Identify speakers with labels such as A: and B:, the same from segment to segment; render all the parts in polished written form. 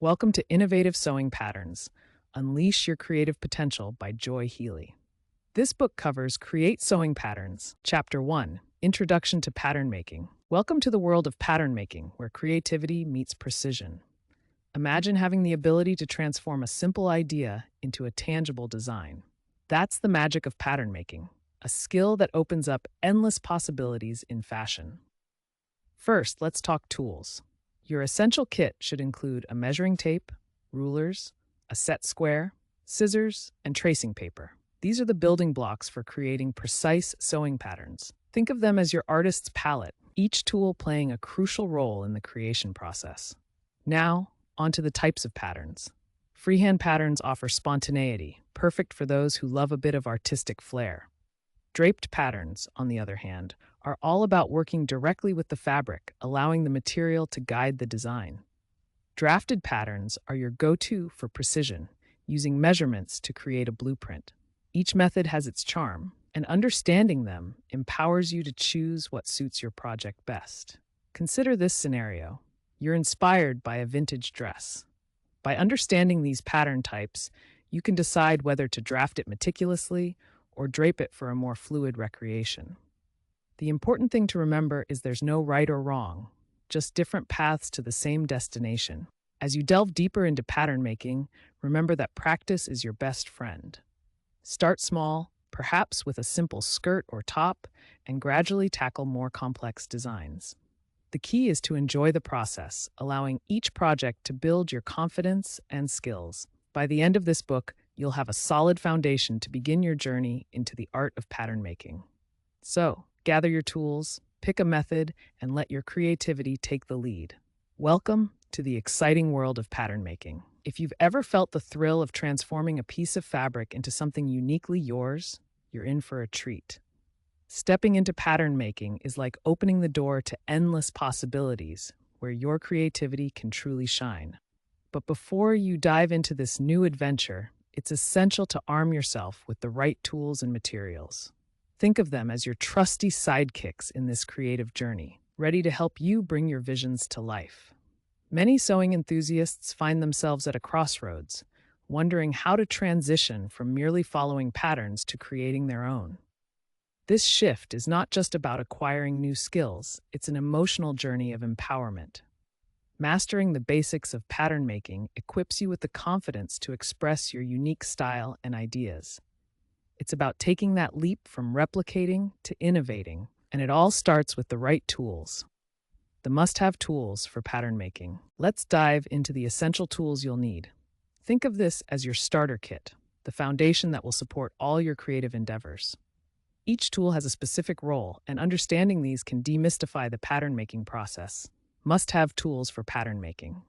A: Welcome to Innovative Sewing Patterns. Unleash Your Creative Potential by Joy Healy. This book covers Create Sewing Patterns. Chapter 1, Introduction to Pattern Making. Welcome to the world of pattern making, where creativity meets precision. Imagine having the ability to transform a simple idea into a tangible design. That's the magic of pattern making, a skill that opens up endless possibilities in fashion. First, let's talk tools. Your essential kit should include a measuring tape, rulers, a set square, scissors, and tracing paper. These are the building blocks for creating precise sewing patterns. Think of them as your artist's palette, each tool playing a crucial role in the creation process. Now, onto the types of patterns. Freehand patterns offer spontaneity, perfect for those who love a bit of artistic flair. Draped patterns, on the other hand, are all about working directly with the fabric, allowing the material to guide the design. Drafted patterns are your go-to for precision, using measurements to create a blueprint. Each method has its charm, and understanding them empowers you to choose what suits your project best. Consider this scenario. You're inspired by a vintage dress. By understanding these pattern types, you can decide whether to draft it meticulously or drape it for a more fluid recreation. The important thing to remember is there's no right or wrong, just different paths to the same destination. As you delve deeper into pattern making, remember that practice is your best friend. Start small, perhaps with a simple skirt or top, and gradually tackle more complex designs. The key is to enjoy the process, allowing each project to build your confidence and skills. By the end of this book, you'll have a solid foundation to begin your journey into the art of pattern making. So, gather your tools, pick a method, and let your creativity take the lead. Welcome to the exciting world of pattern making. If you've ever felt the thrill of transforming a piece of fabric into something uniquely yours, you're in for a treat. Stepping into pattern making is like opening the door to endless possibilities where your creativity can truly shine. But before you dive into this new adventure, it's essential to arm yourself with the right tools and materials. Think of them as your trusty sidekicks in this creative journey, ready to help you bring your visions to life. Many sewing enthusiasts find themselves at a crossroads, wondering how to transition from merely following patterns to creating their own. This shift is not just about acquiring new skills, it's an emotional journey of empowerment. Mastering the basics of pattern making equips you with the confidence to express your unique style and ideas. It's about taking that leap from replicating to innovating, and it all starts with the right tools. The must-have tools for pattern making. Let's dive into the essential tools you'll need. Think of this as your starter kit, the foundation that will support all your creative endeavors. Each tool has a specific role, and understanding these can demystify the pattern making process. Must-have tools for pattern making.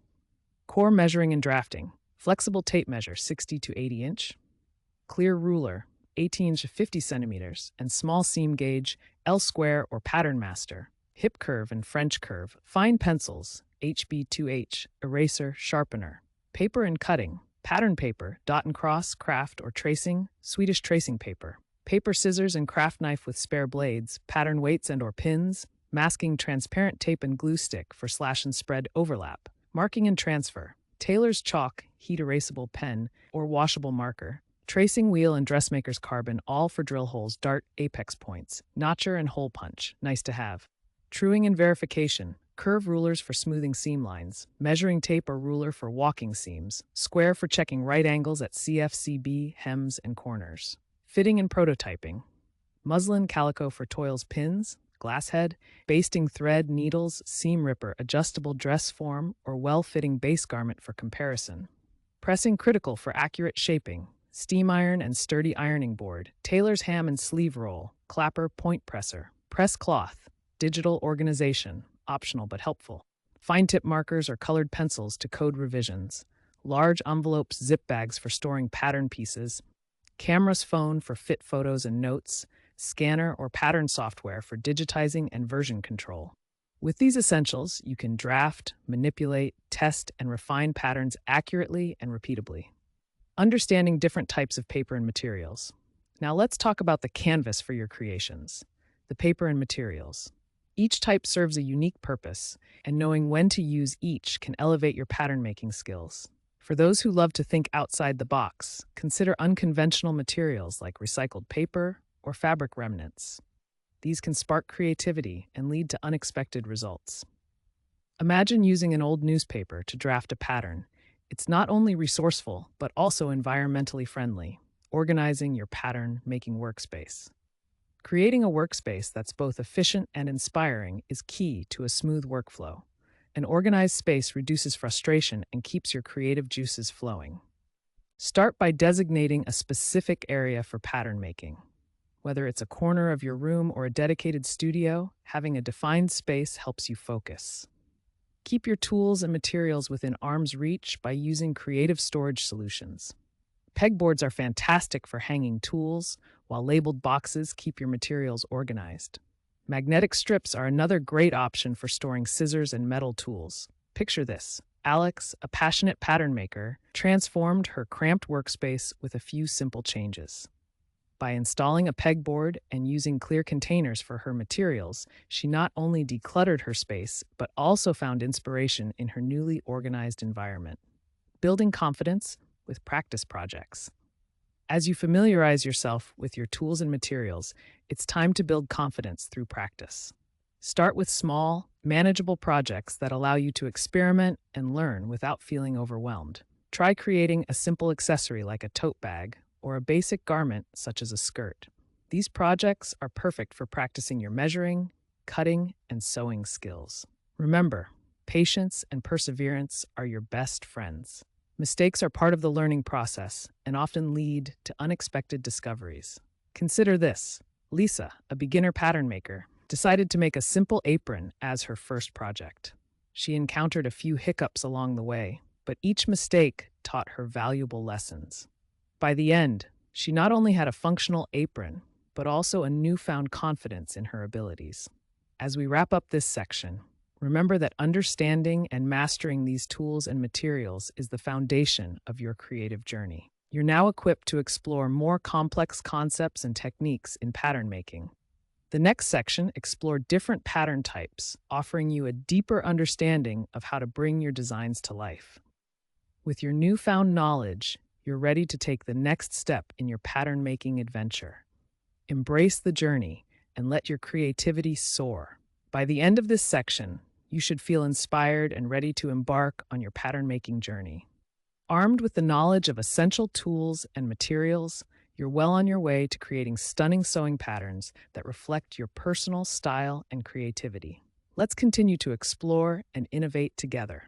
A: Core measuring and drafting. Flexible tape measure 60 to 80 inch. Clear ruler 18 to 50 centimeters and small seam gauge L-square or pattern master. Hip curve and French curve. Fine pencils HB2H, eraser, sharpener. Paper and cutting. Pattern paper, dot and cross, craft or tracing, Swedish tracing paper. Paper scissors and craft knife with spare blades, pattern weights and or pins. Masking transparent tape and glue stick for slash and spread overlap. Marking and transfer. Tailor's chalk, heat erasable pen, or washable marker. Tracing wheel and dressmaker's carbon, all for drill holes, dart, apex points. Notcher and hole punch, nice to have. Truing and verification. Curve rulers for smoothing seam lines. Measuring tape or ruler for walking seams. Square for checking right angles at CFCB, hems, and corners. Fitting and prototyping. Muslin calico for toils, pins. Glass head, basting thread, needles, seam ripper, adjustable dress form, or well-fitting base garment for comparison. Pressing critical for accurate shaping. Steam iron and sturdy ironing board. Tailor's ham and sleeve roll. Clapper, point presser. Press cloth. Digital organization, optional but helpful. Fine tip markers or colored pencils to code revisions. Large envelopes, zip bags for storing pattern pieces. Camera's phone for fit photos and notes. Scanner or pattern software for digitizing and version control. With these essentials, you can draft, manipulate, test, and refine patterns accurately and repeatably. Understanding different types of paper and materials. Now let's talk about the canvas for your creations, the paper and materials. Each type serves a unique purpose, and knowing when to use each can elevate your pattern making skills. For those who love to think outside the box, consider unconventional materials like recycled paper or fabric remnants. These can spark creativity and lead to unexpected results. Imagine using an old newspaper to draft a pattern. It's not only resourceful, but also environmentally friendly, organizing your pattern-making workspace. Creating a workspace that's both efficient and inspiring is key to a smooth workflow. An organized space reduces frustration and keeps your creative juices flowing. Start by designating a specific area for pattern making. Whether it's a corner of your room or a dedicated studio, having a defined space helps you focus. Keep your tools and materials within arm's reach by using creative storage solutions. Pegboards are fantastic for hanging tools, while labeled boxes keep your materials organized. Magnetic strips are another great option for storing scissors and metal tools. Picture this. Alex, a passionate pattern maker, transformed her cramped workspace with a few simple changes. By installing a pegboard and using clear containers for her materials, she not only decluttered her space, but also found inspiration in her newly organized environment. Building confidence with practice projects. As you familiarize yourself with your tools and materials, it's time to build confidence through practice. Start with small, manageable projects that allow you to experiment and learn without feeling overwhelmed. Try creating a simple accessory like a tote bag or a basic garment such as a skirt. These projects are perfect for practicing your measuring, cutting, and sewing skills. Remember, patience and perseverance are your best friends. Mistakes are part of the learning process and often lead to unexpected discoveries. Consider this. Lisa, a beginner pattern maker, decided to make a simple apron as her first project. She encountered a few hiccups along the way, but each mistake taught her valuable lessons. By the end, she not only had a functional apron, but also a newfound confidence in her abilities. As we wrap up this section, remember that understanding and mastering these tools and materials is the foundation of your creative journey. You're now equipped to explore more complex concepts and techniques in pattern making. The next section explored different pattern types, offering you a deeper understanding of how to bring your designs to life. With your newfound knowledge, you're ready to take the next step in your pattern-making adventure. Embrace the journey and let your creativity soar. By the end of this section, you should feel inspired and ready to embark on your pattern-making journey. Armed with the knowledge of essential tools and materials, you're well on your way to creating stunning sewing patterns that reflect your personal style and creativity. Let's continue to explore and innovate together.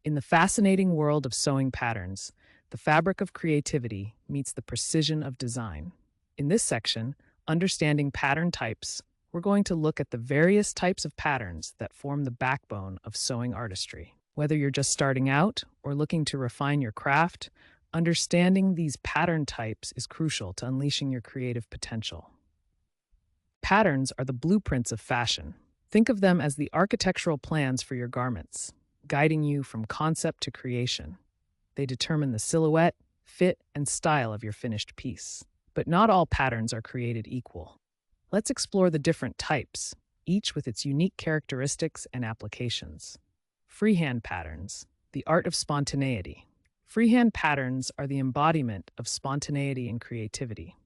A: In the fascinating world of sewing patterns, the fabric of creativity meets the precision of design. In this section, Understanding Pattern Types, we're going to look at the various types of patterns that form the backbone of sewing artistry. Whether you're just starting out or looking to refine your craft, understanding these pattern types is crucial to unleashing your creative potential. Patterns are the blueprints of fashion. Think of them as the architectural plans for your garments, guiding you from concept to creation. They determine the silhouette, fit, and style of your finished piece. But not all patterns are created equal. Let's explore the different types, each with its unique characteristics and applications. Freehand patterns, the art of spontaneity. Freehand patterns are the embodiment of spontaneity and creativity.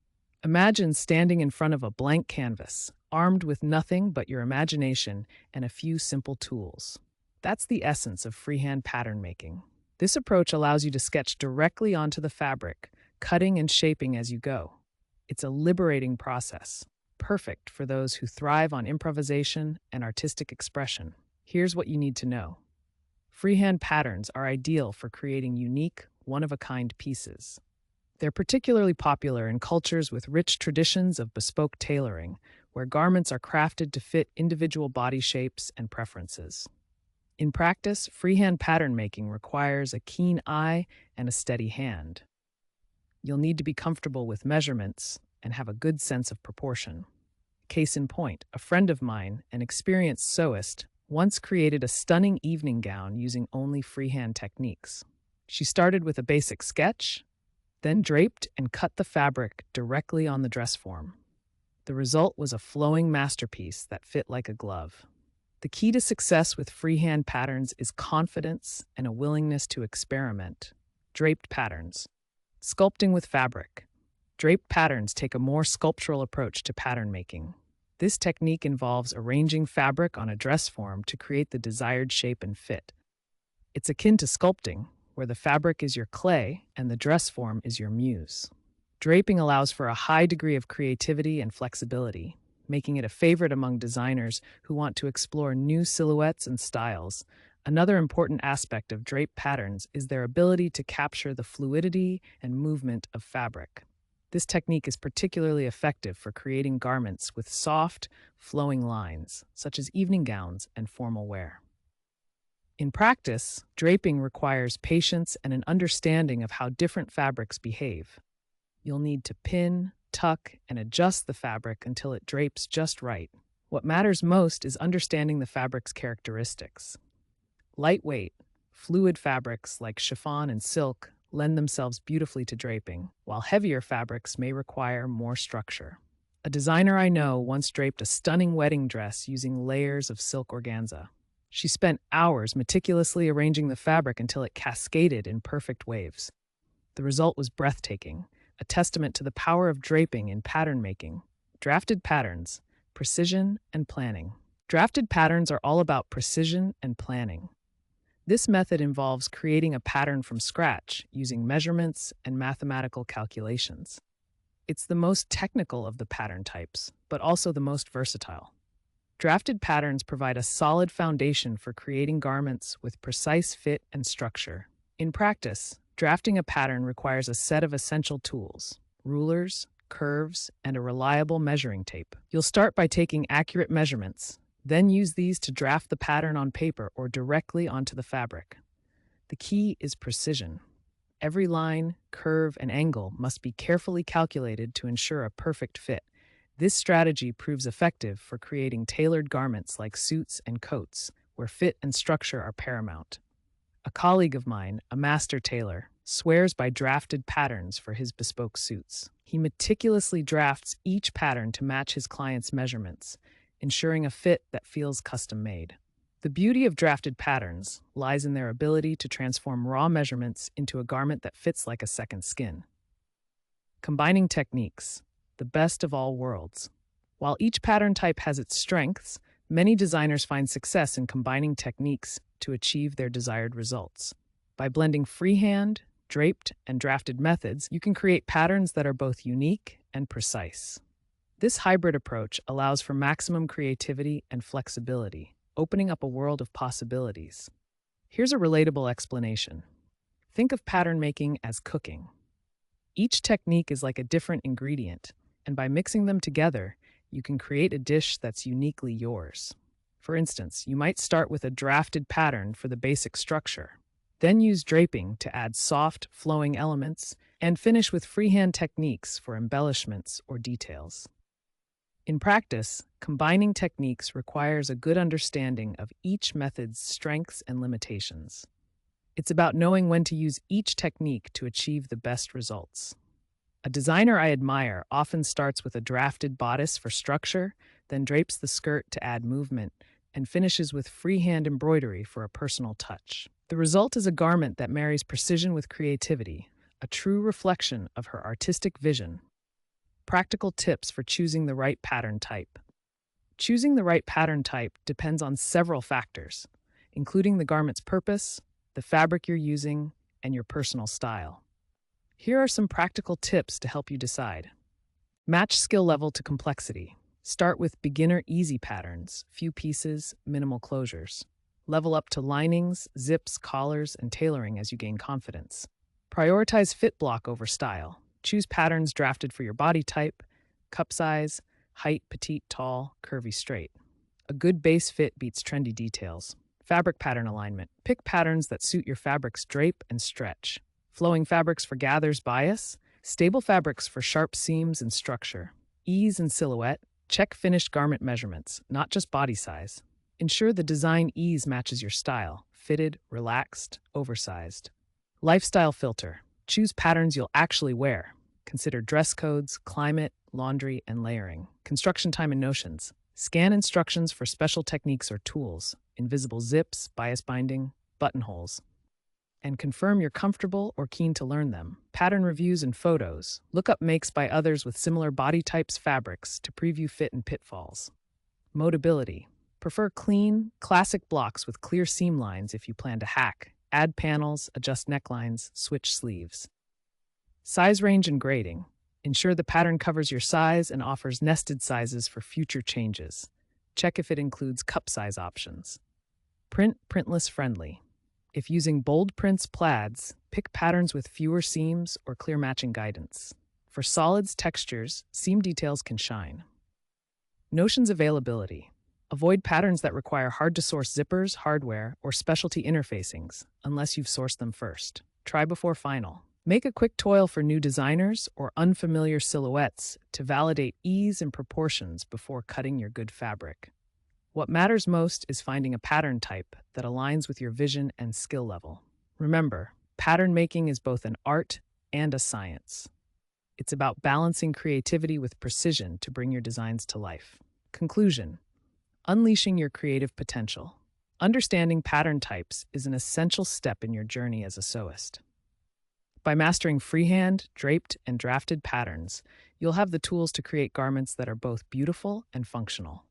A: Imagine standing in front of a blank canvas, armed with nothing but your imagination and a few simple tools. That's the essence of freehand pattern making. This approach allows you to sketch directly onto the fabric, cutting and shaping as you go. It's a liberating process, perfect for those who thrive on improvisation and artistic expression. Here's what you need to know. Freehand patterns are ideal for creating unique, one-of-a-kind pieces. They're particularly popular in cultures with rich traditions of bespoke tailoring, where garments are crafted to fit individual body shapes and preferences. In practice, freehand pattern making requires a keen eye and a steady hand. You'll need to be comfortable with measurements and have a good sense of proportion. Case in point, a friend of mine, an experienced sewist, once created a stunning evening gown using only freehand techniques. She started with a basic sketch, then draped and cut the fabric directly on the dress form. The result was a flowing masterpiece that fit like a glove. The key to success with freehand patterns is confidence and a willingness to experiment. Draped patterns. Sculpting with fabric. Draped patterns take a more sculptural approach to pattern making. This technique involves arranging fabric on a dress form to create the desired shape and fit. It's akin to sculpting, where the fabric is your clay and the dress form is your muse. Draping allows for a high degree of creativity and flexibility, making it a favorite among designers who want to explore new silhouettes and styles. Another important aspect of draped patterns is their ability to capture the fluidity and movement of fabric. This technique is particularly effective for creating garments with soft, flowing lines, such as evening gowns and formal wear. In practice, draping requires patience and an understanding of how different fabrics behave. You'll need to pin, tuck, and adjust the fabric until it drapes just right. What matters most is understanding the fabric's characteristics. Lightweight, fluid fabrics like chiffon and silk lend themselves beautifully to draping, while heavier fabrics may require more structure. A designer I know once draped a stunning wedding dress using layers of silk organza. She spent hours meticulously arranging the fabric until it cascaded in perfect waves. The result was breathtaking, a testament to the power of draping in pattern making. Drafted patterns, precision and planning. Drafted patterns are all about precision and planning. This method involves creating a pattern from scratch using measurements and mathematical calculations. It's the most technical of the pattern types, but also the most versatile. Drafted patterns provide a solid foundation for creating garments with precise fit and structure. In practice, drafting a pattern requires a set of essential tools: rulers, curves, and a reliable measuring tape. You'll start by taking accurate measurements, then use these to draft the pattern on paper or directly onto the fabric. The key is precision. Every line, curve, and angle must be carefully calculated to ensure a perfect fit. This strategy proves effective for creating tailored garments like suits and coats, where fit and structure are paramount. A colleague of mine, a master tailor, swears by drafted patterns for his bespoke suits. He meticulously drafts each pattern to match his client's measurements, ensuring a fit that feels custom-made. The beauty of drafted patterns lies in their ability to transform raw measurements into a garment that fits like a second skin. Combining techniques, the best of all worlds. While each pattern type has its strengths, many designers find success in combining techniques to achieve their desired results. By blending freehand, draped, and drafted methods, you can create patterns that are both unique and precise. This hybrid approach allows for maximum creativity and flexibility, opening up a world of possibilities. Here's a relatable explanation. Think of pattern making as cooking. Each technique is like a different ingredient, and by mixing them together, you can create a dish that's uniquely yours. For instance, you might start with a drafted pattern for the basic structure, then use draping to add soft, flowing elements, and finish with freehand techniques for embellishments or details. In practice, combining techniques requires a good understanding of each method's strengths and limitations. It's about knowing when to use each technique to achieve the best results. A designer I admire often starts with a drafted bodice for structure, then drapes the skirt to add movement, and finishes with freehand embroidery for a personal touch. The result is a garment that marries precision with creativity, a true reflection of her artistic vision. Practical tips for choosing the right pattern type. Choosing the right pattern type depends on several factors, including the garment's purpose, the fabric you're using, and your personal style. Here are some practical tips to help you decide. Match skill level to complexity. Start with beginner easy patterns, few pieces, minimal closures. Level up to linings, zips, collars, and tailoring as you gain confidence. Prioritize fit block over style. Choose patterns drafted for your body type, cup size, height, petite, tall, curvy, straight. A good base fit beats trendy details. Fabric pattern alignment. Pick patterns that suit your fabric's drape and stretch. Flowing fabrics for gathers, bias. Stable fabrics for sharp seams and structure. Ease and silhouette. Check finished garment measurements, not just body size. Ensure the design ease matches your style. Fitted, relaxed, oversized. Lifestyle filter. Choose patterns you'll actually wear. Consider dress codes, climate, laundry, and layering. Construction time and notions. Scan instructions for special techniques or tools, invisible zips, bias binding, buttonholes, and confirm you're comfortable or keen to learn them. Pattern reviews and photos. Look up makes by others with similar body types, fabrics to preview fit and pitfalls. Modability. Prefer clean, classic blocks with clear seam lines if you plan to hack. Add panels, adjust necklines, switch sleeves. Size range and grading. Ensure the pattern covers your size and offers nested sizes for future changes. Check if it includes cup size options. Printless friendly. If using bold prints plaids, pick patterns with fewer seams or clear matching guidance. For solids textures, seam details can shine. Notions availability. Avoid patterns that require hard-to-source zippers, hardware, or specialty interfacings, unless you've sourced them first. Try before final. Make a quick toil for new designers or unfamiliar silhouettes to validate ease and proportions before cutting your good fabric. What matters most is finding a pattern type that aligns with your vision and skill level. Remember, pattern making is both an art and a science. It's about balancing creativity with precision to bring your designs to life. Conclusion: unleashing your creative potential. Understanding pattern types is an essential step in your journey as a sewist. By mastering freehand, draped, and drafted patterns, you'll have the tools to create garments that are both beautiful and functional.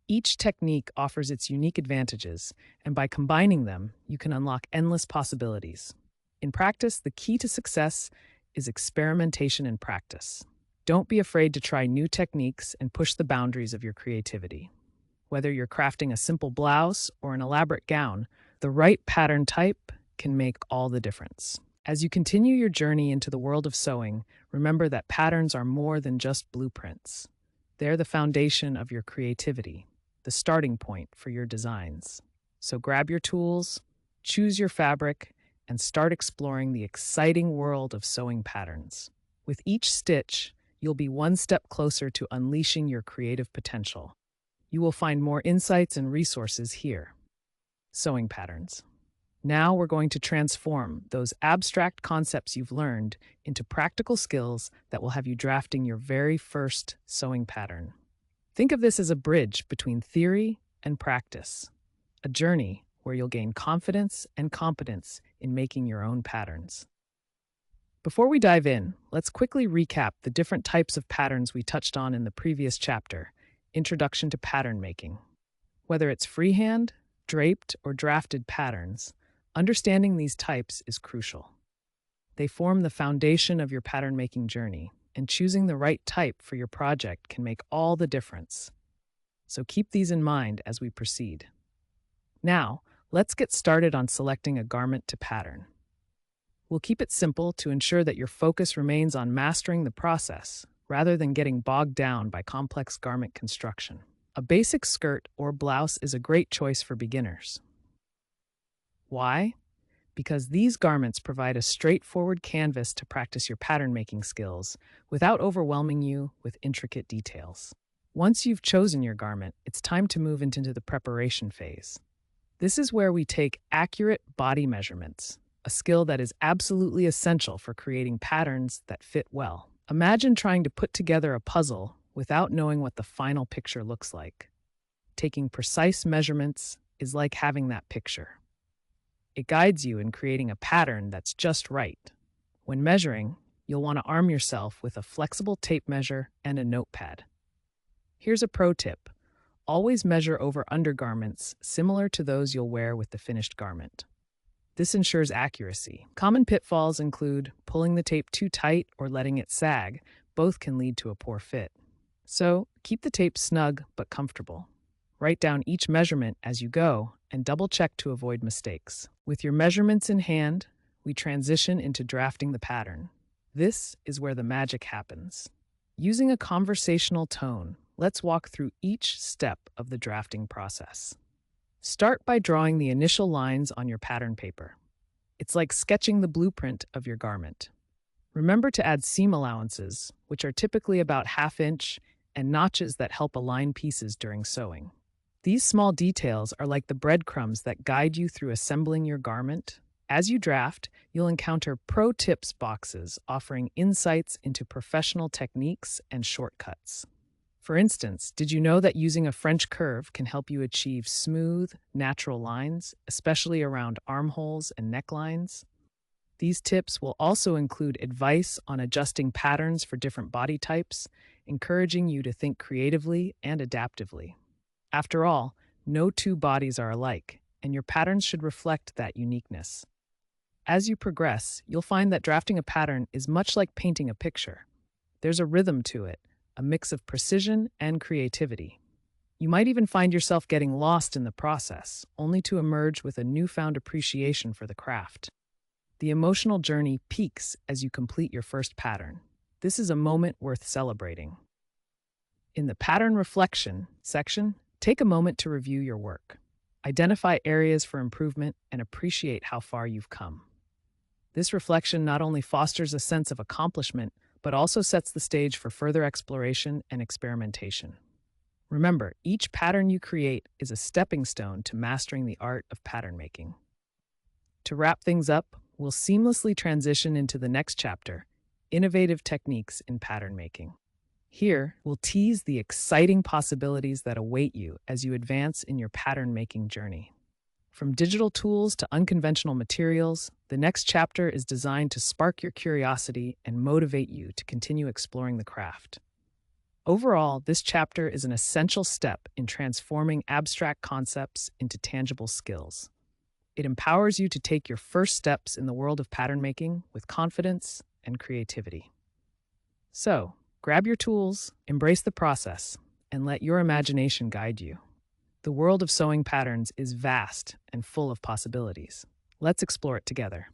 A: Each technique offers its unique advantages, and by combining them, you can unlock endless possibilities. In practice, the key to success is experimentation and practice. Don't be afraid to try new techniques and push the boundaries of your creativity. Whether you're crafting a simple blouse or an elaborate gown, the right pattern type can make all the difference. As you continue your journey into the world of sewing, remember that patterns are more than just blueprints. They're the foundation of your creativity, the starting point for your designs. So grab your tools, choose your fabric, and start exploring the exciting world of sewing patterns. With each stitch, you'll be one step closer to unleashing your creative potential. You will find more insights and resources here. Sewing patterns. Now we're going to transform those abstract concepts you've learned into practical skills that will have you drafting your very first sewing pattern. Think of this as a bridge between theory and practice, a journey where you'll gain confidence and competence in making your own patterns. Before we dive in, let's quickly recap the different types of patterns we touched on in the previous chapter, Introduction to Pattern Making. Whether it's freehand, draped, or drafted patterns, understanding these types is crucial. They form the foundation of your pattern-making journey, and choosing the right type for your project can make all the difference. So keep these in mind as we proceed. Now, let's get started on selecting a garment to pattern. We'll keep it simple to ensure that your focus remains on mastering the process, rather than getting bogged down by complex garment construction. A basic skirt or blouse is a great choice for beginners. Why? Because these garments provide a straightforward canvas to practice your pattern-making skills without overwhelming you with intricate details. Once you've chosen your garment, it's time to move into the preparation phase. This is where we take accurate body measurements, a skill that is absolutely essential for creating patterns that fit well. Imagine trying to put together a puzzle without knowing what the final picture looks like. Taking precise measurements is like having that picture. It guides you in creating a pattern that's just right. When measuring, you'll want to arm yourself with a flexible tape measure and a notepad. Here's a pro tip. Always measure over undergarments similar to those you'll wear with the finished garment. This ensures accuracy. Common pitfalls include pulling the tape too tight or letting it sag. Both can lead to a poor fit. So, keep the tape snug but comfortable. Write down each measurement as you go and double-check to avoid mistakes. With your measurements in hand, we transition into drafting the pattern. This is where the magic happens. Using a conversational tone, let's walk through each step of the drafting process. Start by drawing the initial lines on your pattern paper. It's like sketching the blueprint of your garment. Remember to add seam allowances, which are typically about 1/2 inch, and notches that help align pieces during sewing. These small details are like the breadcrumbs that guide you through assembling your garment. As you draft, you'll encounter pro tips boxes offering insights into professional techniques and shortcuts. For instance, did you know that using a French curve can help you achieve smooth, natural lines, especially around armholes and necklines? These tips will also include advice on adjusting patterns for different body types, encouraging you to think creatively and adaptively. After all, no two bodies are alike, and your patterns should reflect that uniqueness. As you progress, you'll find that drafting a pattern is much like painting a picture. There's a rhythm to it, a mix of precision and creativity. You might even find yourself getting lost in the process, only to emerge with a newfound appreciation for the craft. The emotional journey peaks as you complete your first pattern. This is a moment worth celebrating. In the Pattern Reflection section, take a moment to review your work. Identify areas for improvement and appreciate how far you've come. This reflection not only fosters a sense of accomplishment, but also sets the stage for further exploration and experimentation. Remember, each pattern you create is a stepping stone to mastering the art of pattern making. To wrap things up, we'll seamlessly transition into the next chapter, Innovative Techniques in Pattern Making. Here, we'll tease the exciting possibilities that await you as you advance in your pattern-making journey. From digital tools to unconventional materials, the next chapter is designed to spark your curiosity and motivate you to continue exploring the craft. Overall, this chapter is an essential step in transforming abstract concepts into tangible skills. It empowers you to take your first steps in the world of pattern making with confidence and creativity. So, grab your tools, embrace the process, and let your imagination guide you. The world of sewing patterns is vast and full of possibilities. Let's explore it together.